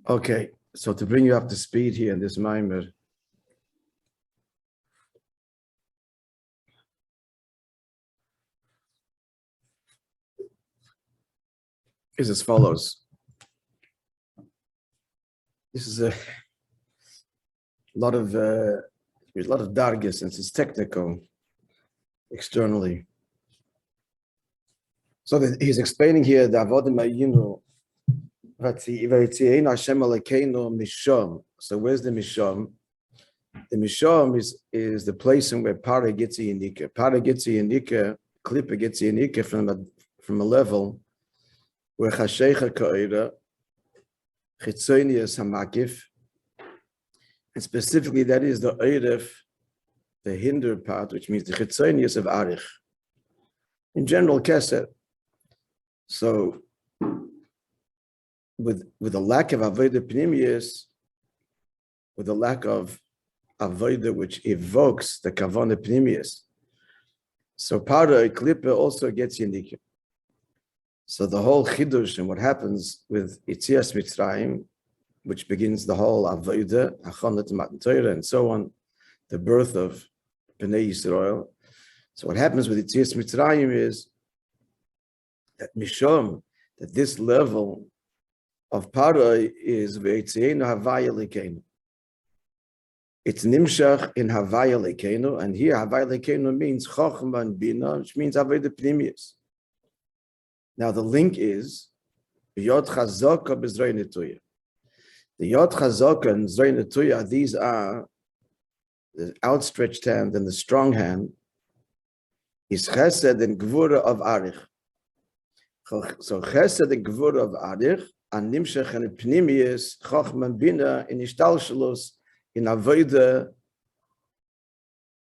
Okay, so to bring you up to speed here in this Maimer, is as follows. This is a lot of dargis, since it's technical externally. So he's explaining here the Avodim Hayinu. So where's the Misham? The Misham is the place in where Para gets Yinika. Para gets Yinika, Klippa gets Yinika from a level where Chashecha Ka'ira, Chitzonius Hamakif, and specifically that is the Eiref, the hinder part, which means the Chitzonius of Arich. In general, Keser. So with the lack of Avodah Pnimius, with the lack of Avodah which evokes the Kavanah Pnimius, so Para Klippa also gets Yinika. So the whole Chidush and what happens with Yitzias Mitzrayim, which begins the whole Avodah, Achonat Matan Torah, and so on, the birth of Bnei Yisrael. So what happens with Yitzias Mitzrayim is that Mishom, that this level of Para is Ve'etzienu Havaya Lekeinu. It's Nimshach in Havaya Lekeinu, and here Havaya Lekeinu means Chochma and Bina, which means Avodah Pnimius. Now the link is Yod Chazaka B'Zrei Netuya. The Yod Chazaka and Zrei Netuya, these are the outstretched hand and the strong hand, is Chesed and Gvura of Arich. So Chesed and Gvura of Arich, and Nimshach and Pnimius, Chochma and Bina, in Ishtalshalos, in Avodah,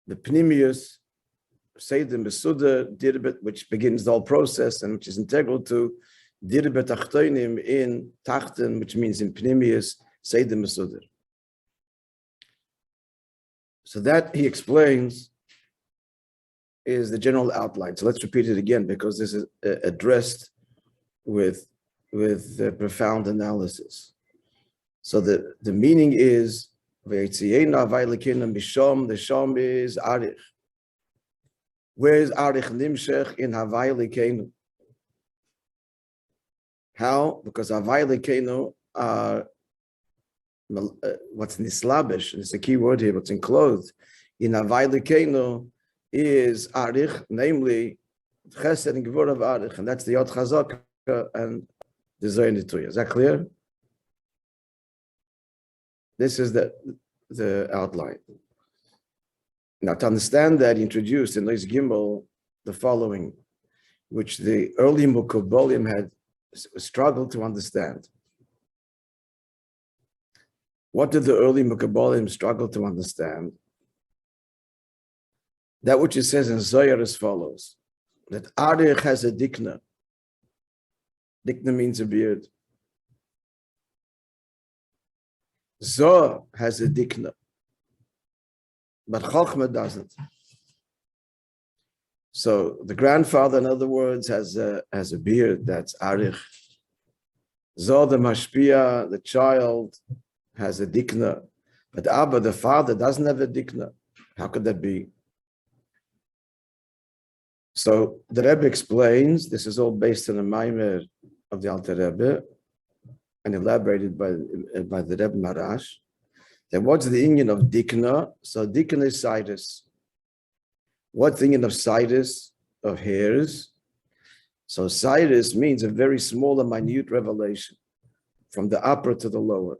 the Pnimius, Seidim Besuda, Dirbet, which begins the whole process and which is integral to Dirbet Achtoinim in Tachten, which means in Pnimius, Seidim Besuda. So that, he explains, is the general outline. So let's repeat it again, because this is addressed with profound analysis. So the meaning is, the Sham is Arich. Where is Arich Nimshech in Havai Lekeinu? How? Because Havai Lekeinu are what's nislabish, and it's a key word here, what's enclosed in Havai Lekeinu is Arich, namely Chesed and Gevur of Arich, and that's the Yod Chazaka and the Zrei Netuya. Is that clear? This is the outline. Now, to understand that, he introduced in Leis Gimel the following, which the early Mukabolim had struggled to understand. What did the early Mukabolim struggle to understand? That which it says in Zohar as follows, that Arich has a dikna. Dikna means a beard. Zohar has a dikna, but Chochmah doesn't. So the grandfather, in other words, has a beard, that's Arich. Zohar the Mashpia, the child, has a dikna, but Abba, the father, doesn't have a dikna. How could that be? So the Rebbe explains, this is all based on a Maimer of the Alter Rebbe, and elaborated by the Rebbe Marash, that what's the inyan of dikna? So dikna is sidus. What's the inyan of sidus, of hairs? So sidus means a very small and minute revelation, from the upper to the lower.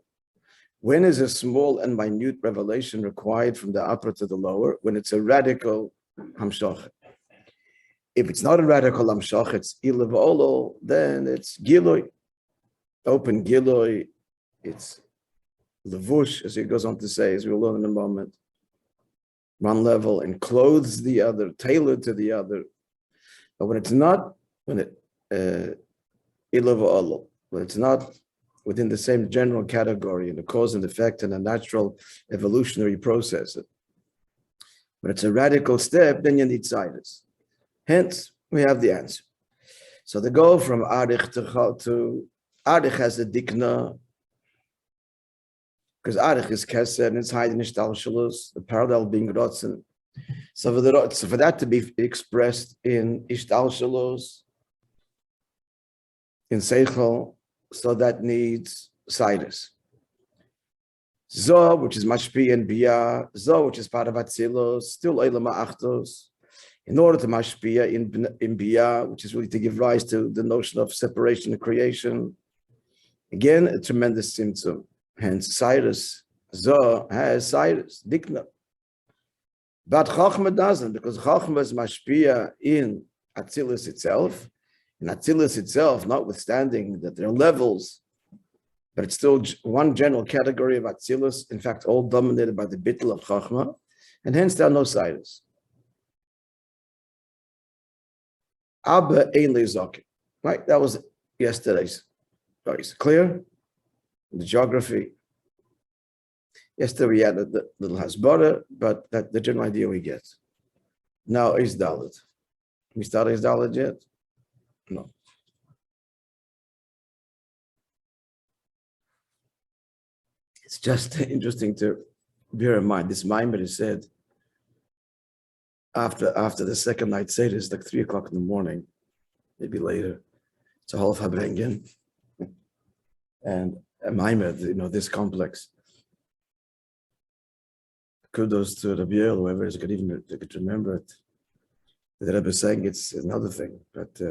When is a small and minute revelation required from the upper to the lower? When it's a radical hamshach. If it's not a radical hamshach, it's ilav olo, then it's giloi, open giloi, it's levush, as he goes on to say, as we'll learn in a moment. One level and clothes the other, tailored to the other. But when it's not, when it's not within the same general category and the cause and effect and a natural evolutionary process, when it's a radical step, then you need sidus. Hence, we have the answer. So the goal from Arich to Arich has a dikna, Because Arich is Keser and it's hiding Ishtalshalus, the parallel being Rotzen. So for that to be expressed in Ishtalshalus, in Seichel, so that needs Sidus. Zo, which is Mashpi and Bia, Zo, which is part of Atzilus, still Eilama Achtos. In order to Mashpia in Bia, which is really to give rise to the notion of separation and creation. Again, a tremendous symptom. Hence, Cyrus, Zo has Cyrus, Dikna. But Chachma doesn't, because Chachma is Mashpia in Atzilus itself. In Atzilus itself, notwithstanding that there are levels, but it's still one general category of Atzilus, in fact, all dominated by the Bittul of Chachma, and hence there are no Cyrus. Abba ein lezokim. Right? That was yesterday's. Is clear? The geography. Yesterday we had a little hasbara, but that's the general idea we get. Now is Dalet. We started is Dalet yet? No. It's just interesting to bear in mind. This Maimon is said after the second night Seder, it's like 3 o'clock in the morning, maybe later. It's a whole of Habrengen. And a Maimon, this complex. Kudos to Rabbi, whoever is could remember it. The Rabbi is saying it's another thing, but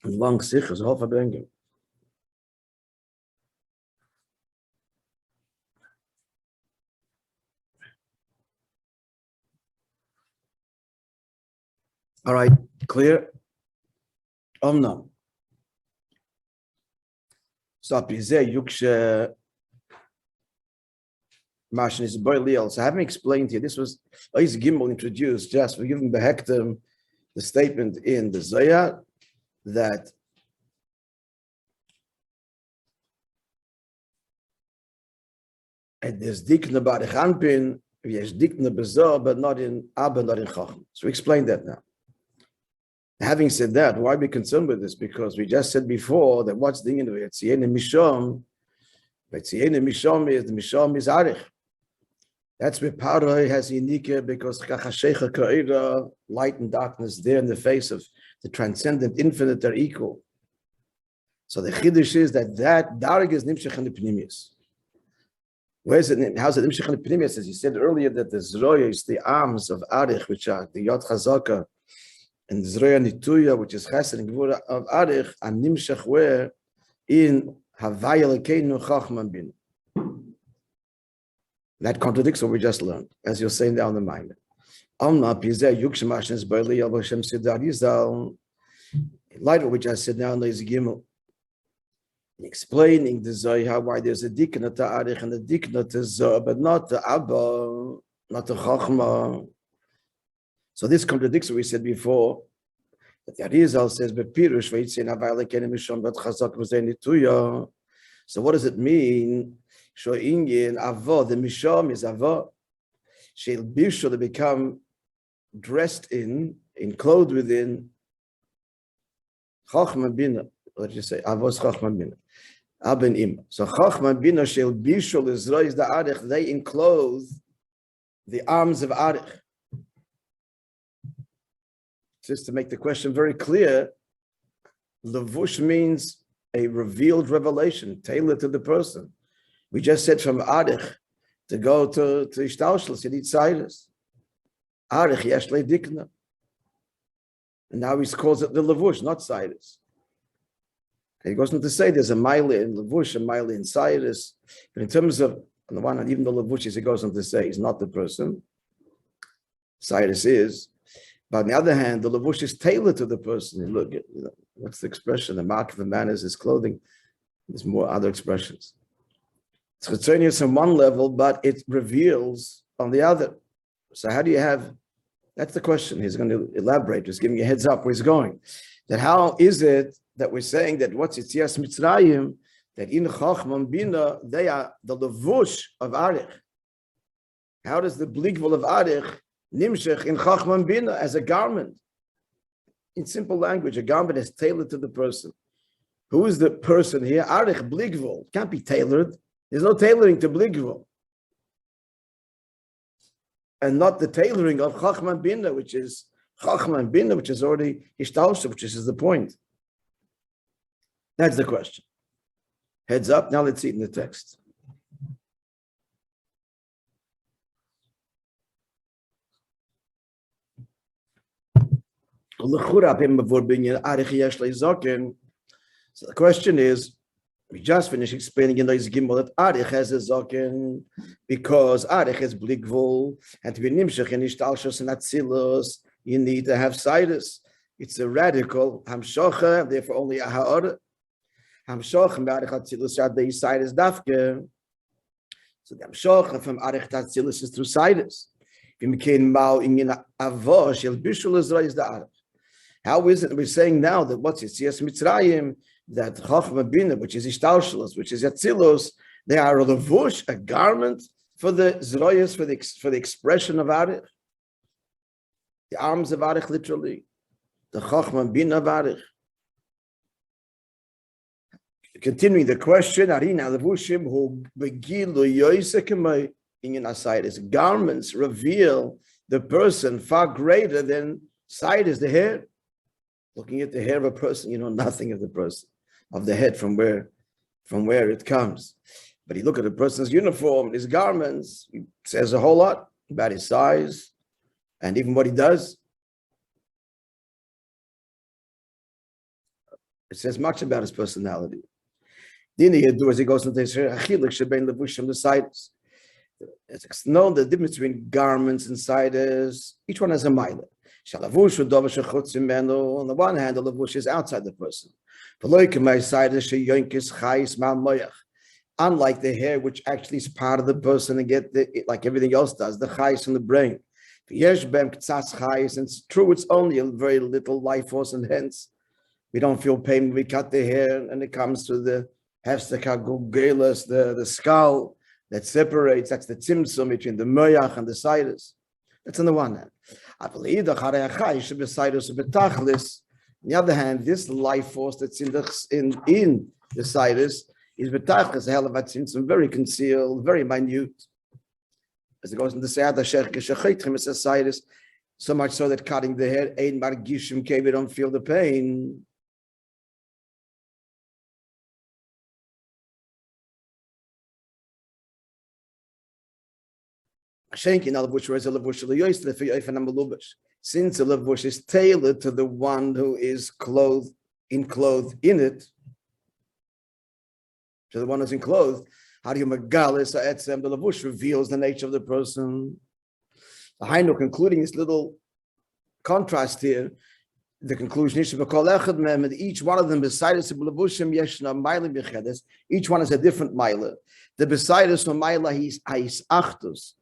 long sich is half Habrengen. All right, clear? Omnam. So having explained here, this was Ois Gimel introduced just for giving the Hektim the statement in the Zohar that and there's dikna barich anpin, there's dikna bezor, but not in Abba, not in Chacham. So we explained that now. Having said that, why be concerned with this? Because we just said before that what's the end of it? Tziyene Mishom. Tziyene Mishom is the Mishom is Arich. That's where Paroi has unique because Chachashecha Ka'ira, light and darkness there in the face of the transcendent infinite are equal. So the Chiddush is that Darg is Nimshech and the Pnimius. Where's it? How's it Nimshech and the Pnimius? As you said earlier, that the Zroya is the arms of Arich, which are the Yod Chazaka, and Zroya Nituya, which is Chesed and Gvura of Arich, and Nimshech where in Havaya Lekeinu Chachman Bin. That contradicts what we just learned, as you're saying down the mind. In light of what we just said now, there's a Gimel. Explaining the Zohar why there's a Dikna to Arich and a Dikna to Zohar, but not to Abba, not to Chachma. So this contradicts what we said before. That the Arizal says, "But Pirush v'yitzin havayla kenim mishon but chazak v'zei nituya." So what does it mean? Sho'inyin avo, the mishon is avo. She'll be sure to become dressed in clothed within chachma bina. What did you say? Avos chachma bina. Aben im. So chachma bina she'll be sure is the arich. They enclose the arms of arich. Just to make the question very clear, levush means a revealed revelation, tailored to the person. We just said from Arich to go to Ishtalshlis, you need Cyrus. Arich, Yeshle Dikna. And now he calls it the levush, not Cyrus. And he goes on to say there's a mile in levush, a mile in Cyrus. But in terms of, on the one hand, even the levush, he goes on to say he's not the person. Cyrus is. But on the other hand, the levush is tailored to the person. You look at, what's the expression? The mark of the man is his clothing. There's more other expressions. It's chitzonius on one level, but it reveals on the other. So how do you have, that's the question. He's going to elaborate, just giving you a heads up where he's going. That how is it that we're saying that what's Yitzias Mitzrayim, that in Chachman Bina, they are the levush of Arich. How does the bligvul of Arich Nimshech in Chachman Bina, as a garment? In simple language, a garment is tailored to the person. Who is the person here? Arich bligvul. Can't be tailored. There's no tailoring to bligvul. And not the tailoring of Chachman Binna, which is Chachman Binna, which is already Hishtalsha, which is the point. That's the question. Heads up. Now let's see it in the text. So the question is, we just finished explaining in Nois Gimel that Arich has a zoken because Arich has bligvul, and to be nimshach and ishtalshus and atzilus, you need to have sidus. It's a radical hamshocha, therefore only a ha'or. Hamshocha b'arich atzilus are the sidus dafke. So the hamshocha from Arich atzilus is through sidus. How is it we're saying now that what's Yetzias Mitzrayim, that Chachma Bina, which is Ishtalshalos, which is Yatzilos, they are a levush, a garment for the Zroyas, for the expression of Arich, the arms of Arich, literally, the Chachma Bina of Arich. Continuing the question, Arina levushim hu begilu yoisekemai. In aside, garments reveal the person far greater than sight is the hair. Looking at the hair of a person, you know nothing of the person, of the head from where it comes. But you look at a person's uniform, his garments, it says a whole lot about his size and even what he does. It says much about his personality. Then he do as he goes into his the sides. It's known the difference between garments and siders. Each one has a mila. On the one hand, the lavush is outside the person. Unlike the hair, which actually is part of the person and get like everything else does, the chayis in the brain. And it's true, it's only a very little life force, and hence we don't feel pain when we cut the hair, and it comes to the h'tshek, the skull. That separates, that's the tzimtzum between the moyach and the sidus. That's on the one hand. I believe the charei should be sidus betachlis. On the other hand, this life force that's in the sidus is betachlis, a hell of a tzimtzum, very concealed, very minute. As it goes in the h'tshek, it says sidus, so much so that cutting the hair, ein margishim ke, we don't feel the pain. Since the levush is tailored to the one who is clothed in it, to the one who's enclosed, how do you megalis ha'etzem? The levush reveals the nature of the person. The Haynu, concluding this little contrast here, the conclusion is each one of them, besides each one has a different mila. The besides from mila, he's achtus.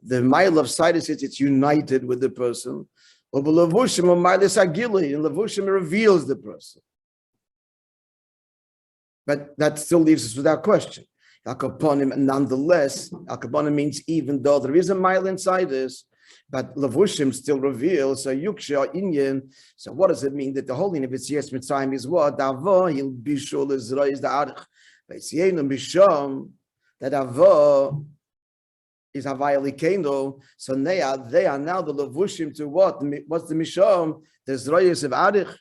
The mile of sidus is it's united with the person. And levushim reveals the person. But that still leaves us without question. Nonetheless, Akaponim means even though there is a mile inside this, but levushim still reveals a yuksha inyan. So what does it mean that the holy of Yetzias Mitzrayim is what? That avo is Havayali Kendo, so they are now the levushim to what? What's the misham? The zroyes of Arich.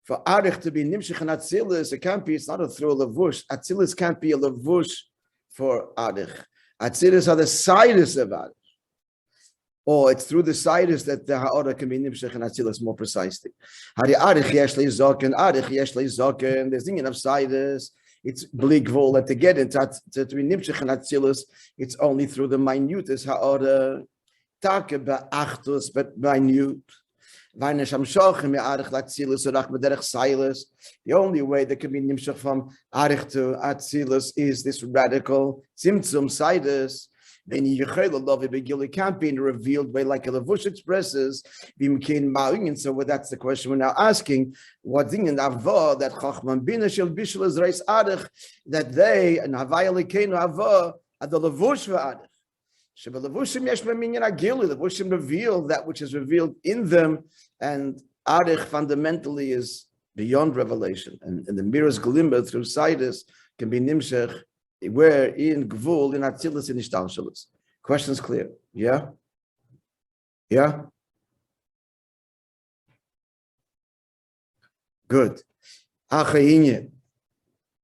For Arich to be nimshich and atzilus, it can't be. It's not a through a levush. Atzilus can't be a levush for Arich. Atzilus are the sidus of Arich, or it's through the sidus that the ha'ora can be nimshich and atzilus more precisely. Hari Arich yeshlei zoken, Arich yeshlei zoken. There's thinking of sidus. It's bligvul that to get into to be nimshich and atzilus, it's only through the minutest ha'ora, take ba'achtus, but minute. The only way that can be nimshach from arich to atzilus is this radical tzimtzum sidus. Then it can't be in a revealed way like a levush expresses. And so that's the question we're now asking. What in avo that chachman bina shel bishul is reis arich, that they and havayali keinu avo are the levush for arich. Levushim yesh b'minyan agilu. Levushim reveal that which is revealed in them, and arich fundamentally is beyond revelation, and the mirror's glimmer through Sidus can be nimshech, where in Gvul, in Atzilus, in Ishtalshalis. Questions clear? Yeah? Yeah? Good. Achayinyan.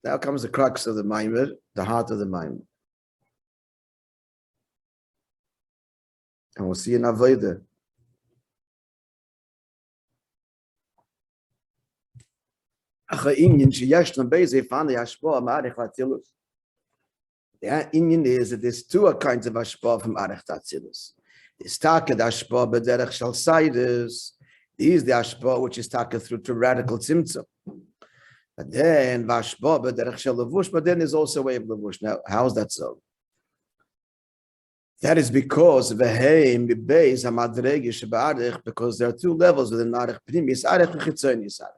Now comes the crux of the Maimer, the heart of the Maimer. And we'll see in Avodim. The Indian is that there's two kinds of ashpa from Arech Tatzilus. There's taka the ashpa b'derech shel Sidus. These the ashpa which is taka through to radical tzimtzum. But then v'ashpa b'derech shel levush. But then there's also a way of levush. Now, how is that so? That is because v'heim b'beis hamadregi sheba'arech, because there are two levels within Arech Pnimis Arech and Chitzonius Arech.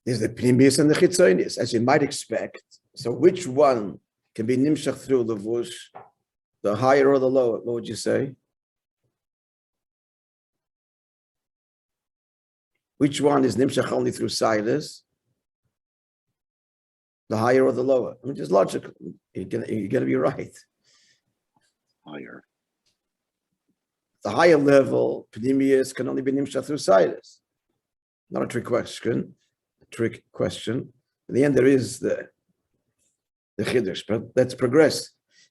There's the Pnimis and the Chitzonius, as you might expect. So which one can be nimshach through levush, the higher or the lower? What would you say? Which one is nimshach only through Sidus? The higher or the lower? I mean, just logical. You're gonna be right. Higher. The higher level, Pnimius, can only be nimshach through Sidus. Not a trick question. In the end, there is the chiddush, but let's progress.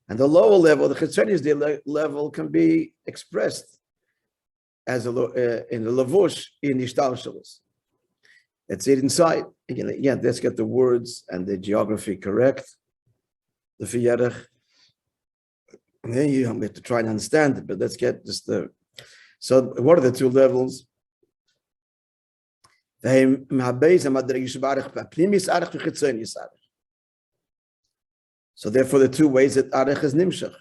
And the lower level, the chitzonius level, can be expressed as in the levush in the ishtalshalos. Let's see it inside. Again, let's get the words and the geography correct. The fiyerech. And then you have to try and understand it, but let's get just the. So, what are the two levels? So therefore, the two ways that Arech is nimshach.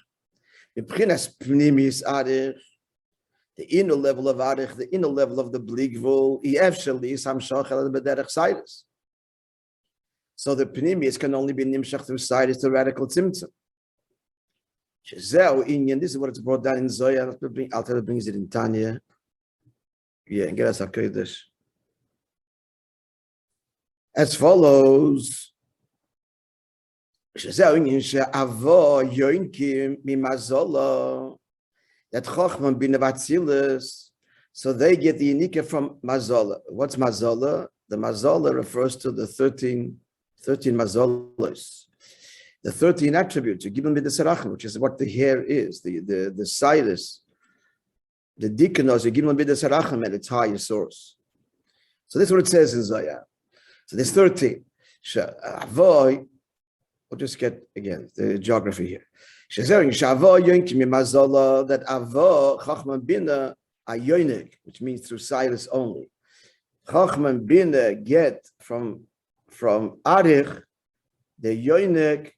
The inner level of Arech, the inner level of the Bligvul, so the Pnimis can only be nimshach through Sidus, the radical tzimtzum. This is what it's brought down in Zoya. Alter brings it in Tanya. Yeah, and get us a kodesh. As follows. That Chochman bin Atzilus, so they get the Unika from Mazola. What's Mazola? The Mazola refers to the 13 Mazolas, the 13 attributes, which is what the hair is, the Sidus, the Dikonos, at its higher source. So that's what it says in Zoya. So there's 13. We'll just get again the geography here. That Avo Chachman Bina Ayonik, which means through Sidus only. Chachman Bina get from Arich the Yonik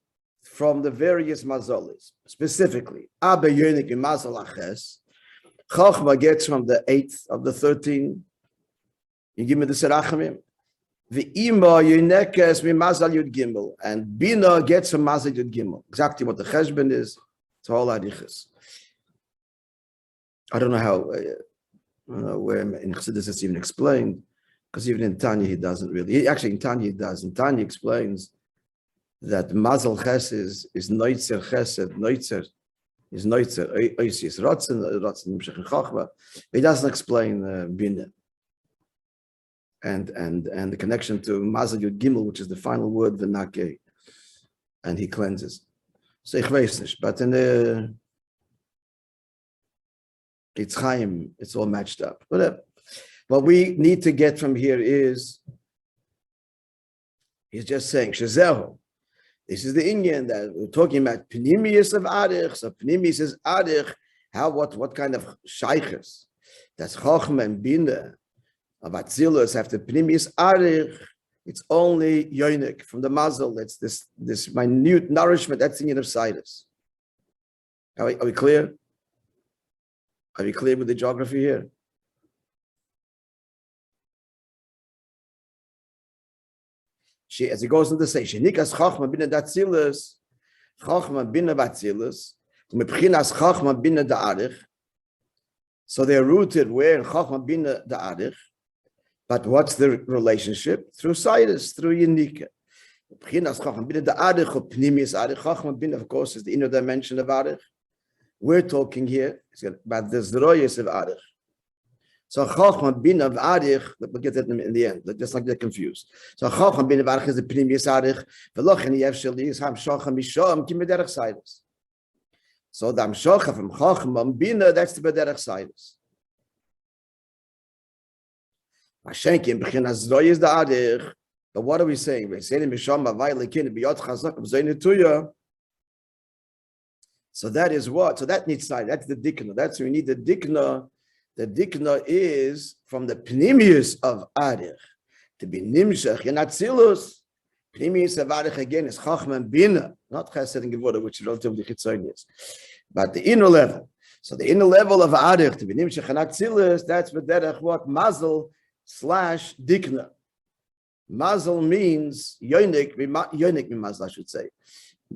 from the various mazolis. Specifically, Abba Yonik in Mazal Aches. Chachma gets from the 8th of the 13. You give me the Serachamim. The Ima Yonekes mi Mazal Yud Gimel, and Bina gets from Mazal Yud Gimel. Exactly what the Cheshbon is. It's all Arichas. I don't know how. I don't know where in Chassidus it's even explained, because even in Tanya he doesn't really. Actually, in Tanya he does. In Tanya explains that Mazal Ches is Noitzer Chesed. Noitzer is Noitzer. Oisis Rotzen Nimshach Chachma. He doesn't explain Bina. And the connection to Mazal Yud Gimel, which is the final word, V'nakeh, and he cleanses. So ich weiß nicht, but in the Yitzchayim, it's all matched up. Whatever. What we need to get from here is, he's just saying, Shazehu. This is the Indian that we're talking about, Pnimius of Arich. So Pnimius is Arich. What kind of shaykhs? That's Chochma and Bina. Of Atzilus after Pnimius Arich, it's only Yonik from the Mazel. It's this minute nourishment that's in of Sidus. Are we clear? Are we clear with the geography here? As he goes on to say, Shenikas Chachma bina Datzilus, Chachma bina Batzilus, Mepchinas Chachma bina Da'arich. So they're rooted where in Chachma bina Da'arich. But what's the relationship? Through Sidus, through Yenika. Of course, is the inner dimension of Arich. We're talking here about the Zroyes of Arich. So Chachma bin of Arich, we'll get that in the end, just like they're confused. So Chachma bin of Arich is the Pnimius Arich. Velochen Yev Sheli is Ham Shacham Misham Kim Bederach Sidus. So the Amshocha from Chachma Bina, that's the Bederach Sidus. Mashenkim B'chinas Zroyes the Arich. But what are we saying? We're saying Misham Avai Lekin B'yot Chazak B'Zaynetuya. So that is what? So that needs side. That's the dikna. That's we need the dikna. The dikna is from the pnimius of Arich to be nimshach in Atzilus. Pnimius of Arich again is Chachma and Bina, not Chesed and Gevurah, which is relatively chitzonius, but the inner level. So the inner level of Arich to be nimshach in Atzilus. That's what mazel / dikna. Mazel means yonik mazel, I should say.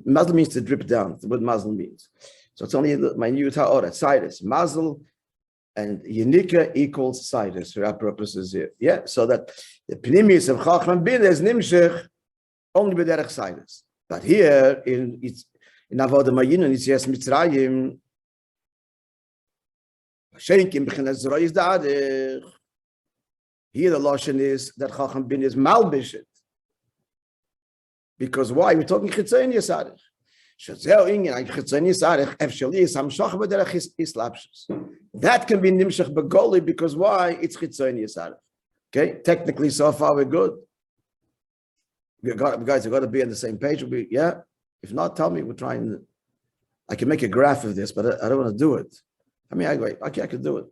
Mazel means to drip down. That's what mazel means. So it's only minute ha'ora, sidus. Mazel and yenika equals sidus for our purposes here. Yeah, so that the pnimius of Chacham bin is nimshech only b'derech sidus. But here in Avodim hayinu and Yitzias Mitzrayim, Shenkim b'chinas zroyis da'adich. Here the lashon is that Chacham bin is malbishet. Because why? We're talking chitzonius arich. Shazeo inyan chitzonius arich efshali is hamshach b'derech islapshus. That can be nimshach begoli because why? It's chitzonius arich. Okay, technically so far we're good. Guys, we've got to be on the same page. Yeah. If not, tell me. We're trying. I can make a graph of this, but I don't want to do it. I mean, I can do it.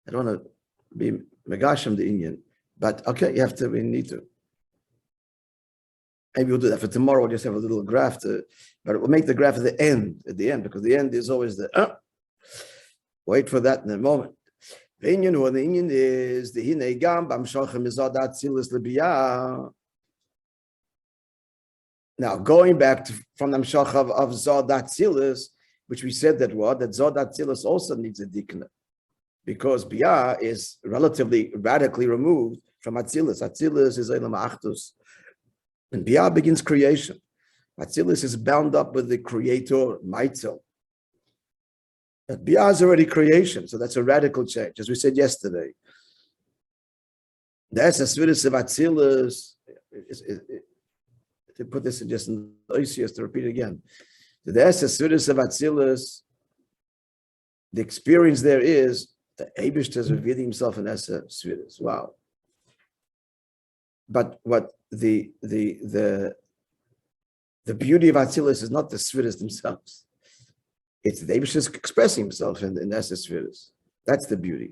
I don't want to be megashim the Indian, but okay, we need to. Maybe we'll do that for tomorrow. We'll just have a little graph but we'll make the graph at the end, because the end is always the, wait for that in a moment. The Indian is the hinegam b'amshochem izadat silas lebiyah. Now, going back from the amshach of zadat silas, which we said that zadat silas also needs a dikna, because biyah is relatively radically removed from atzilus. Atzilus is elam achdus. And biyah begins creation. Atzilus is bound up with the creator, Maitzel. But biyah is already creation, so that's a radical change, as we said yesterday. The Esesvidus of Atzilus, to put this in just in Oisius, to repeat it again. The Esesvidus of Atzilus, the experience there is the Eibishter is revealing himself in Esesvidus. Wow. But what the beauty of Atzilus is not the Svidus themselves. It's the Eibishter expressing himself in Svidus. That's the beauty.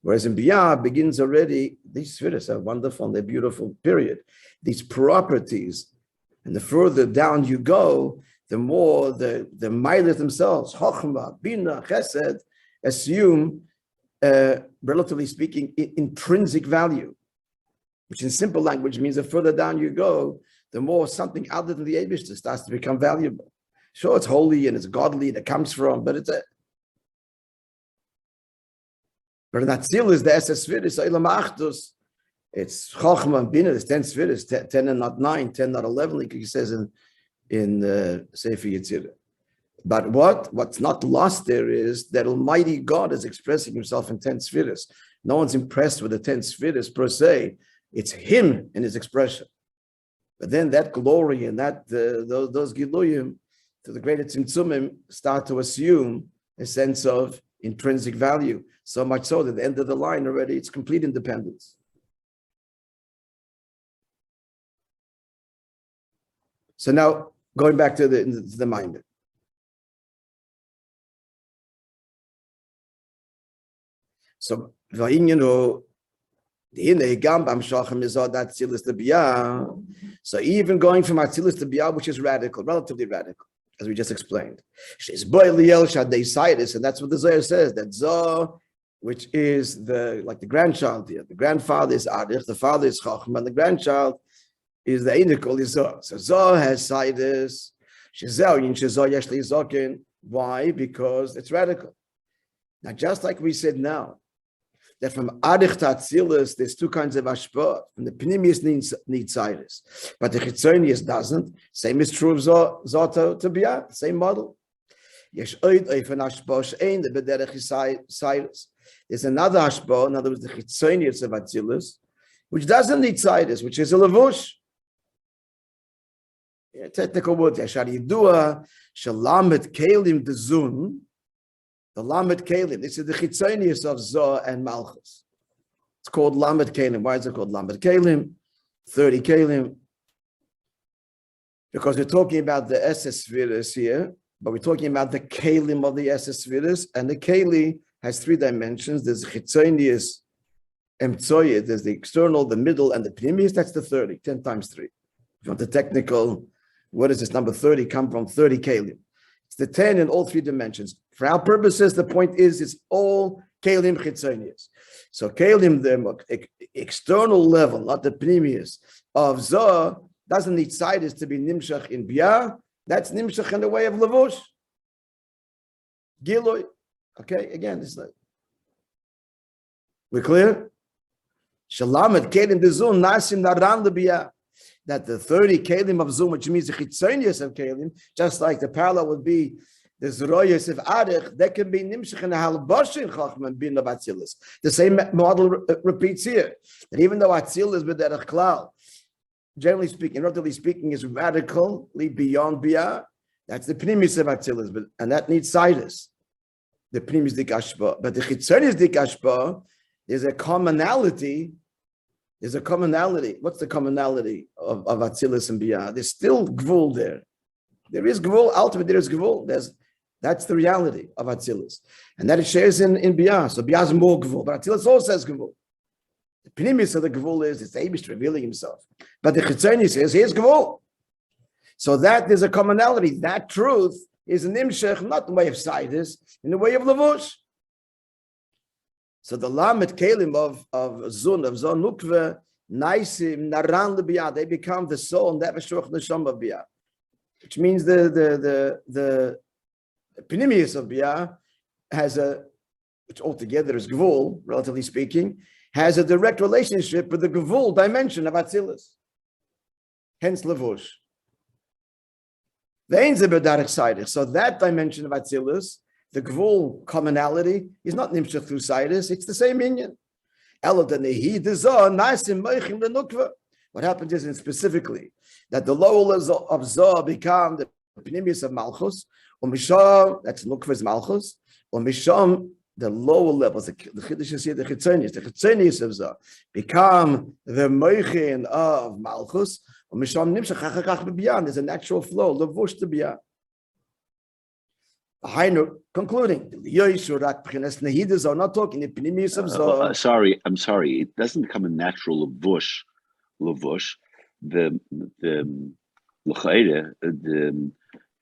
Whereas in Biyah begins already, these Svidus are wonderful and they're beautiful, period. These properties, and the further down you go, the more the Mailas themselves, Chochmah, Bina, Chesed, assume, relatively speaking, intrinsic value, which in simple language means the further down you go, the more something other than the Eibishter starts to become valuable. Sure, it's holy and it's godly and it comes from, but it's but in Atzilus, the Esesvidus, Eilam Achdus, it's Chochmah and Bina, it's 10 Svidus, 10 and not 9, 10 not 11, like he says in Sefer Yetzirah. But what's not lost there is that Almighty God is expressing himself in 10 Svidus. No one's impressed with the 10 Svidus per se. It's him in his expression. But then that glory and that those Giluyim, to the greater Tzimtzumim, start to assume a sense of intrinsic value. So much so that at the end of the line already, it's complete independence. So now, going back to the mind. So, so even going from Atzilus to Biyah, which is radical, relatively radical, as we just explained. And that's what the Zohar says, that Zohar, which is like the grandchild here. The grandfather is Adich, the father is Chacham, and the grandchild is the Einikol is Zohar. So Zohar has Sidus. Why? Because it's radical. Now, just like we said now, that from Adich to Atzilus, there's two kinds of hashpah. From the Pnimius needs Cyrus, but the Chitzonius doesn't. Same is true of Zoto to Biyah, same model. Yesh oid oifen hashpah she'ein the b'derech Cyrus. There's another hashpah, in other words, the Chitzonius of Atzilus, which doesn't need Cyrus, which is a levush. Technical word, Yashar Yidua, Shalamet Kalim Dezun, the Lamet Kalim. This is the Chitzonius of Zoh and Malchus. It's called Lamet Kalim. Why is it called Lamet Kalim? 30 Kalim. Because we're talking about the Esses Sfiras here, but we're talking about the Kalim of the Esses Sfiras, and the Kali has three dimensions. There's Chitzonius, Emtsoyed, there's the external, the middle, and the Pnimius. That's the 30, 10 times 3. If you want the technical, where does this number 30 come from? 30 Kalim. It's the 10 in all three dimensions. For our purposes, the point is it's all Kalim Chitzonius. So Kalim, the external level, not the Pnimius, of Zoh, doesn't need sidus to be Nimshach in Biyah. That's Nimshach in the way of Levush. Giloy. Okay, again, this is like. We're clear? Shalamet Kalim Dezun Nasim Naran Lebiyah. That the 30 Kalim of Zoom, which means the Chitzonius of Kalim, just like the parallel would be the Zeroyos of Arich, that can be Nimshach and Halboshin Chachman bin of Atzilus. The same model repeats here. That even though Atzilus b'derech klal, generally speaking, relatively speaking, is radically beyond Biyah, that's the Pnimis of Atzilus, and that needs Sidus. The Pnimis Dikashba. But the Chitzonius Dikashba, there's a commonality. There's a commonality. What's the commonality of Atzilus and Biyah? There's still Gvul there. There is Gvul. Ultimately, there is Gvul. That's the reality of Atzilus. And that it shares in Biyah. So Biyah is more Gvul. But Atzilus also has Gvul. The Pnimis of the Gvul is it's Eibush revealing himself. But the Chitzoni says, here's Gvul. So that there's a commonality. That truth is an Nimshech, not in the way of Sidus, in the way of Levush. So the Lamet Kalim of Zon Nukve, Naisim, Naran Lebiyah, they become the soul and that Veshuach Neshama of Biyah. Which means the Pnimius of Biyah has which altogether is Gvul, relatively speaking, has a direct relationship with the Gvul dimension of Atzilus. Hence Levush. So that dimension of Atzilus, the Gvul commonality, is not Nimshach through Sidus, it's the same Inyan. What happens is, specifically, that the lower levels of Zoh become the Pnimius of Malchus, Misham, that's Nukva's Malchus, Misham, the lower levels, the Chiddush is here, the Chitzonius of Zoh, become the Moichin of Malchus, Misham Nimshach Chachach B'Biyah. There's a natural flow, Levush to Biyah. Haynu, concluding, Nehidus are not talking the Pnimius of Zoh. I'm sorry. It doesn't become a natural levush. The l'chayre, the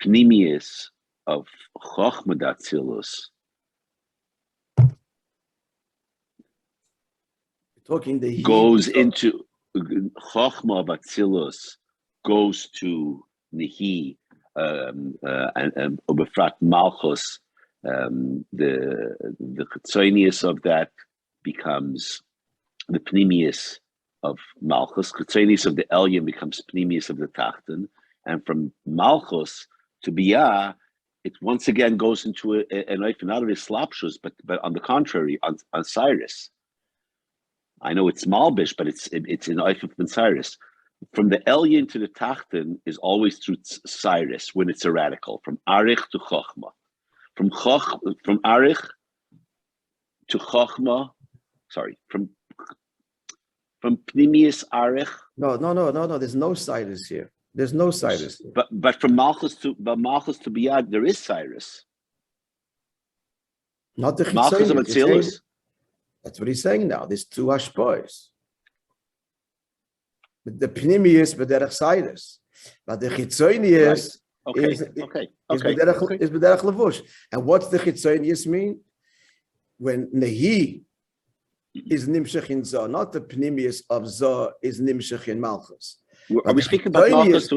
Pnimius of Chochma Datzilus. Talking the goes into Chochma of Atzilus, goes to Nehi. And Ubefrat Malchus, the Chitzonius of that becomes the Pnimius of Malchus. Chitzonius of the Elyon becomes Pnimius of the Tachten, and from Malchus to Biyah, it once again goes into an Eif, not of Slapshus, but on the contrary, on Cyrus. I know it's Malbish, but it's in Eif of Cyrus. From the Elyon to the Tachten is always through Cyrus when it's a radical, from Arich to Chochma. From Arich to Chochma, from Pnimius Arich. No, there's no Cyrus here. There's no Cyrus. But from Malchus to Biyad, there is Cyrus. Not the Malchus of Atzilus. That's what he's saying now. There's two Hashpois. The Pnimius b'derech Cyrus, but the Chitzonius is b'derech Levush. And what's the Chitzonius mean? When Nehi is Nimshach in Zoh, not the Pnimius of Zoh is Nimshach in Malchus. Are we speaking about Malchus?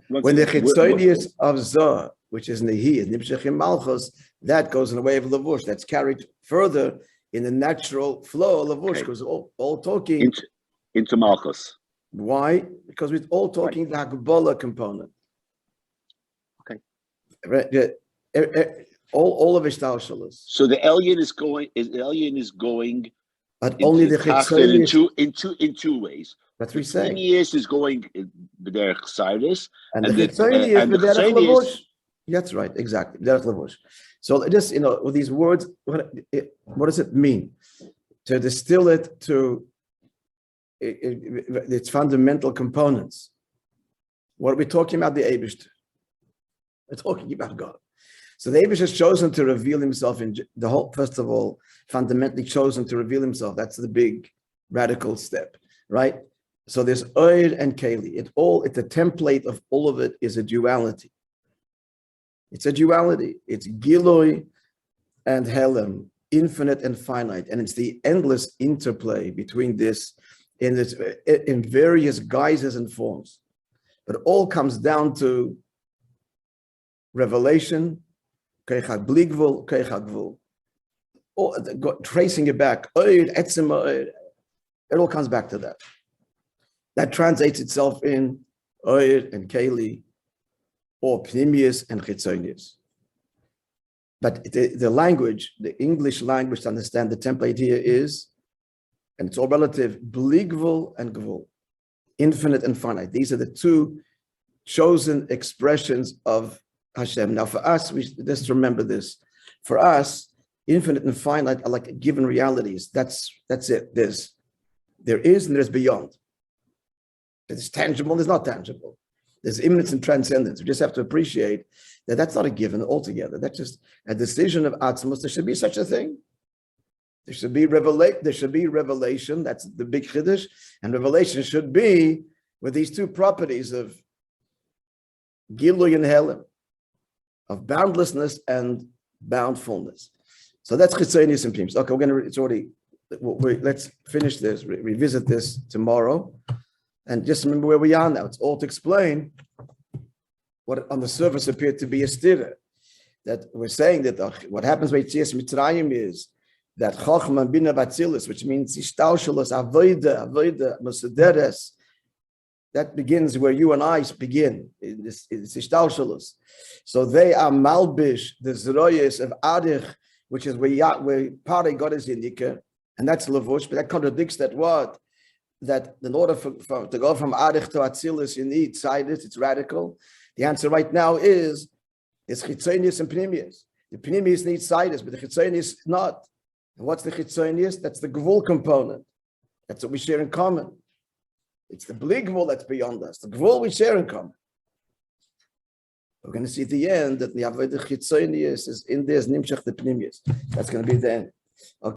When the Chitzonius of Zoh, which is Nehi, is Nimshach in Malchus, that goes in the way of Levush. That's carried further in the natural flow of Lavush, because all talking into Malchus. Why? Because we're all talking the Hagbola component. Okay. All of Ishtaushalas. So the Elyon is going. But only the Chitzonius in two ways. That's what we say. Pnimius is going b'derech Cyrus, and the Chitzonius b'derech Lavush. That's right, exactly. B'derech Lavush. So just with these words, what does it mean? To distill it to its fundamental components. What are we talking about? The Eibishter. We're talking about God. So the Eibush has chosen to reveal himself in the whole, first of all, fundamentally chosen to reveal himself. That's the big radical step, right? So there's Oir and Keli. It's a template of all of it is a duality. It's a duality. It's Giloi and Helem, infinite and finite. And it's the endless interplay between this in various guises and forms. But it all comes down to revelation, tracing it back. It all comes back to that. That translates itself in Oir and Keli, or Pnimius and Chitzonius. But the language, the English language to understand the template here is, and it's all relative, Bligvul and Gvul, infinite and finite. These are the two chosen expressions of Hashem. Now for us, we just remember this. For us, infinite and finite are like given realities. That's it. There is and there's beyond. There's tangible, there's not tangible. There's immanence and transcendence. We just have to appreciate that that's not a given altogether. That's just a decision of Atzmos. There should be such a thing. There should be revelation. That's the big chiddush. And revelation should be with these two properties of Gilui and Helem, of boundlessness and boundfulness. So that's Chitzonius and Pnimis. Okay, let's finish this, revisit this tomorrow. And just remember where we are now. It's all to explain what on the surface appeared to be a stira. That we're saying that what happens by Yetzias Mitzrayim is that Chochma Bina Batzilis, which means Ishtaushalos, Avodah, Musederes, that begins where you and I begin. It's Ishtaushalos. So they are Malbish, the Zeroyes of Adich, which is where part of God is Yindika, and that's Lavush, but that contradicts that what? That in order to go from Adich to Atzilus, you need Sidus, it's radical. The answer right now is Chitzonius and Pnimius. The Pnimius needs Sidus, but the Chitzonius not. And what's the Chitzonius? That's the Gvul component. That's what we share in common. It's the Bli Gvul that's beyond us. The Gvul we share in common. We're going to see at the end that the Avodah Chitzonius is in there as Nimshach the Pnimius. That's going to be the end. Okay.